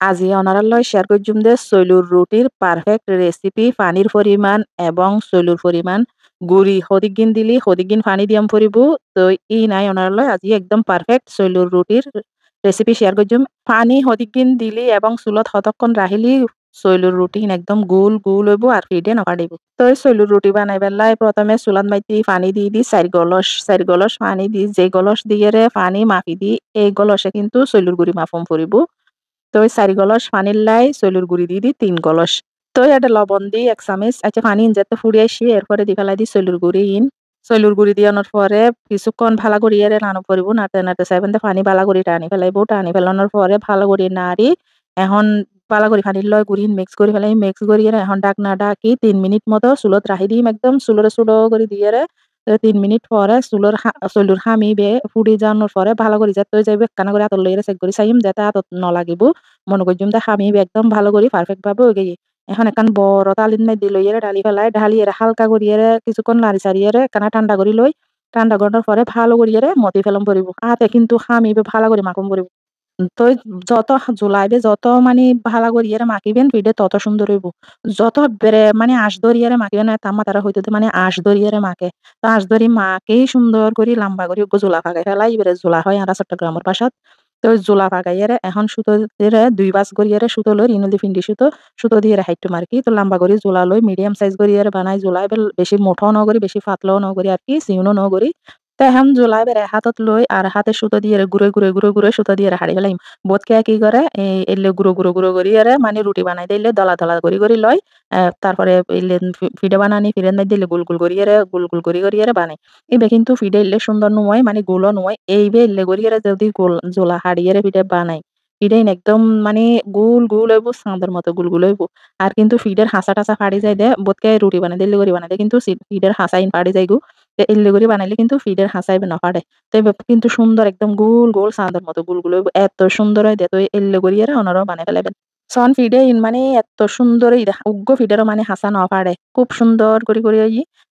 আজি অনারালয় শেয়ার করছুম যে চৈলুর রুটির পারফেক্ট রেসিপি পানির পরিমাণ এবং চৈলুর পরিমাণ গুড়ি হদিগিন দিলি হদিগিন পানি দিয়াম পরিব তো ই নাই অনারালয় আজি একদম পারফেক্ট চৈলুর রুটির রেসিপি শেয়ার করছুম পানি হদিগিন দিলি এবং চুলত হতক্ষণ রাহিলি চৈলুর রুটি একদম গোল গোল হইব আর ফিডে নকাড়িব তো এই চৈলুর রুটি বানাই পেলাই প্রথমে চুলাত মাইতি পানি দি 4 গলস পানি দি যে গলস দিয়ে পানি মাপি দি এই গলসে কিন্তু চৈলুর গুড়ি মাপম পরিব তো 4 গলস পানির লাই চৈলুর গুড়ি দি 3 গলস তো এটা লবণ দি 1 চামচ আচ্ছা পানি যাতে ফুড়ি আসি এরপরে দি ফেলাই দি চৈলুর গুড়ি চৈলুর গুড়ি দিয়ানোর পরে কিছুক্ষণ ভালো করে রান্না করব নাড়তে নাড়তে চাইবেন পানি ভালো করে টানি ফেলাইব টানি ফেলানোর পরে ভালো করে নাড়ি এখন ভালো করে পানির লয় গুড়ি মিক্স করে ফেলাই মিক্স করি এখন ডাকনা ডাকি 3 মিনিট মতো চুলত রাখি দিম একদম চুলোরে চুলো করে দিয়ে 3 মিনিট পরে চুলুর হামিবে ফুড়ি যাওয়ানোর পরে ভালো করে যাতে যাইবে কানা করে আতর লইরে চেক করে চাইম যাতে আতর নলাগিব মনে করছুম যে হামিবে একদম ভালো করে পারফেক্ট ভাবে হয়ে গিয়ে এখন এখান বড় তালির মধ্যে লইয়ে ঢালি ফেলাই ঢালিয়ে হালকা করিয়ে কিছুক্ষণ নাড়ি চাড়িয়ে এখানে ঠান্ডা করি লই ঠান্ডা করার পরে ভালো করিয়ে মতি ফেলাম পরিব আতে কিন্তু হামিবে ভালো করে মাখুম পরিব তো যত জুলাইবে যত মানে ভালো করিয়ে মাখিবেন পিঠে তত সুন্দর হইব যত মানে আঁশ ধরিয়ারে মাখিবেন তামা তারা হইতে মানে আঁশ ধরিয়ারে মাখে তো আঁশ ধরি মাকেই সুন্দর করে লম্বা করে জোলা ফাঁকাই ফেলাই এবারে জোলা হয় আর চট্টগ্রামের পাশাত তো জোলা ফাঁকাইয়ারে এখন সুতো দিয়ে 2 বাস করিয়ারে সুতো লই ইনদি ফিন্ডি সুতো সুতো দিয়ে হাইটু মার্কি তো লম্বা করে জোলা লই মিডিয়াম সাইজ করিয়ারে বানাই জোলা এবার বেশি মোটাও নগরি বেশি পাতলাও নগরি আর কি সিউনও নগরি তো এখন জোলা এবার হাতত লই আর হাতে সুতো দিয়ে ঘুরে সুতো দিয়ে হাড়ি ফেলাইম বোধকে কি করে এই এলে গুঁড়ো করি আরে মানে রুটি বানাই দিলে দলা দলা করি লয় তারপরে এলে ফিডে বানানি ফিরে নাই দিলে গুল গুল করি আরে বানাই এবে কিন্তু ফিডে এলে সুন্দর নয় মানে গোলও নয় এইবে এলে করি আরে যদি গোল জোলা হাড়িয়ে ফিডে বানাই ফিডে একদম মানে গোল গোল হইব চাঁদের মতো গোল গোল হইব আর কিন্তু ফিডের হাসা টাসা ফাড়ি যায় দে বোধকে রুটি বানাই দিলে করে বানাই দে কিন্তু ফিডের হাসাইন ফাড়ি যায় গো এলে করে বানাইলে কিন্তু ফিডের হাসাইবে না ফাড়ে তো কিন্তু সুন্দর একদম গোল গোল চাঁদের মতো গোল গোল এত সুন্দর হয় তো এল্লে করিয়ে ওনারাও বানাই ফেলাবেন সন ফিডে মানে এত সুন্দর উগ্র ফিডেরও মানে হাসা না পারে খুব সুন্দর করে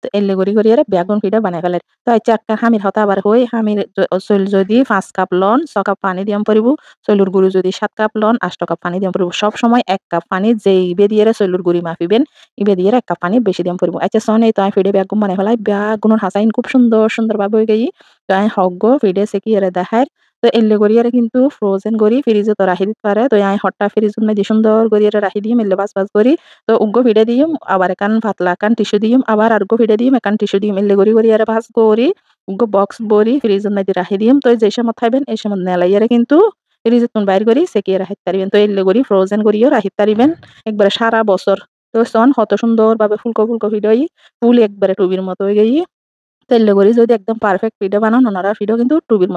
তো এল্লে করিয়ে বেগুন ফিডে বানাই ফেলে তো আচ্ছা একটা হামির হতা আবার হই হামির চৈল যদি 5 কাপ লন 6 কাপ পানি দিয়াম পরিব চৈলুর গুড়ি যদি 7 কাপ লন 8 কাপ পানি দিয়াম পরিব সব সময় 1 কাপ পানি যেই ইবে দিয়ে চৈলুর গুড়ি মাপিবেন ইবে দিয়ে 1 কাপ পানি বেশি দিয়াম পরিব আচ্ছা সন এই তো আমি ফিডে বেগুন বানাই ফেলাই বেগুনের হাসাইন খুব সুন্দর ভাবে হয়ে গেই তো আমি হগ্গ ফিডে সেকি দেখায় তো এল্লে করিয়ারে কিন্তু ফ্রোজেন করি ফ্রিজে তো রাখি দিতে পারে তো আমি হটটা ফ্রিজের মধ্যে সুন্দর করিয়ারে রাখি দিম এল্লে বাস করি তো উগ্গো ফিডে দিম আবার একান পাতলা একান টিস্যু দিম আবার আর্গো ফিডে দিম একান টিস্যু দিম এল্লে করিয়ারে ভাজ করি উগ্গো বক্স বরি ফ্রিজের মধ্যে রাখি দিম তো যে সময় খাইবেন এই সময় নেলাইয়ারে কিন্তু ফ্রিজে তুন বাইর করি সেকিয়ে রাখতে পারিবেন তো এল্লে করি ফ্রোজেন করিও রাখতে পারিবেন একবারে সারা বছর তো সন কত সুন্দর ভাবে ফুলকো ফিডে ফুল একবারে টুবির মতো হয়ে গেই তেলে করি যদি একদম পারফেক্ট ফিডে বানান ওনারা ফিডও কিন্তু টুবির